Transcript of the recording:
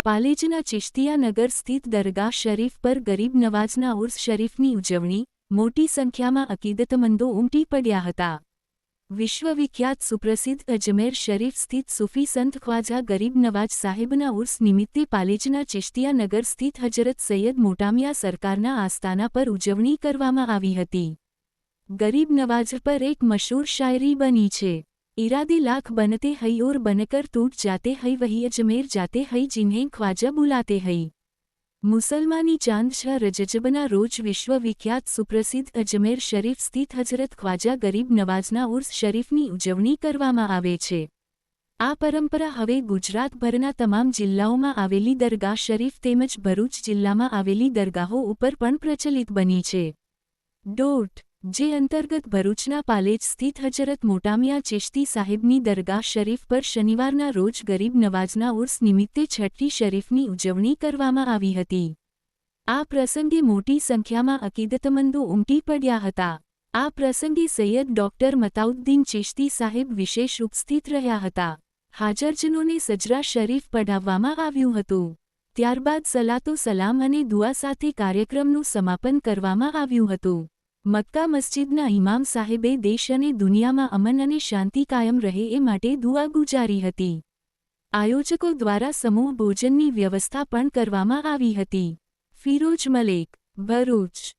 પાલેજના ચિશ્તિયાનગર સ્થિત દરગાહ શરીફ પર ગરીબ નવાઝના ઉર્સ શરીફની ઉજવણી, મોટી સંખ્યામાં અકીદતમંદો ઉમટી પડ્યા હતા. વિશ્વવિખ્યાત સુપ્રસિદ્ધ અજમેર શરીફ સ્થિત સૂફી સંત ખ્વાજા ગરીબ નવાઝ સાહેબના ઉર્સ નિમિત્તે પાલેજના ચિશ્તિયાનગર સ્થિત હજરત સૈયદ મોટામિયા સરકારના આસ્થાના પર ઉજવણી કરવામાં આવી હતી. ગરીબ નવાઝ પર એક મશહૂર શાયરી બની છે. इरादे लाख बनते हई और बनकर टूट जाते हई वही अजमेर जाते हई जिन्हें ख्वाजा बुलाते हई. मुसलमानी चांद 6 रजबना रोज विश्वविख्यात सुप्रसिद्ध अजमेर शरीफ સ્થિત હજરત ખ્વાજા ગરીબ નવાઝના ઉર્સ શરીફની ઉજવણી કરવામાં આવે છે. આ પરંપરા હવે ગુજરાતભરના તમામ જિલ્લાઓમાં આવેલી દરગાહ શરીફ તેમજ ભરૂચ જિલ્લામાં આવેલી દરગાહો ઉપર પણ પ્રચલિત બની છે. જે અંતર્ગત ભરૂચના પાલેજ સ્થિત હજરત મોટામિયા ચિશ્તી સાહેબની દરગાહ શરીફ પર શનિવારના રોજ ગરીબ નવાઝના ઉર્સ નિમિત્તે છઠ્ઠી શરીફની ઉજવણી કરવામાં આવી હતી. આ પ્રસંગે મોટી સંખ્યામાં અકીદતમંદો ઉમટી પડ્યા હતા. આ પ્રસંગે સૈયદ ડોક્ટર મતાઉદ્દીન ચિશ્તી સાહેબ વિશેષ ઉપસ્થિત રહ્યા હતા. હાજરજનોને સજરા શરીફ પઢાવવામાં આવ્યું હતું. ત્યારબાદ સલાતો સલામ અને દુઆ સાથે કાર્યક્રમનું સમાપન કરવામાં આવ્યું હતું. મક્કા મસ્જિદના ઇમામ સાહેબે દેશ અને દુનિયામાં અમન અને શાંતિ કાયમ રહે એ માટે દુઆ ગુજારી હતી. આયોજકો દ્વારા સમૂહ ભોજનની વ્યવસ્થા પણ કરવામાં આવી હતી. ફિરોજ મલેક, ભરૂચ.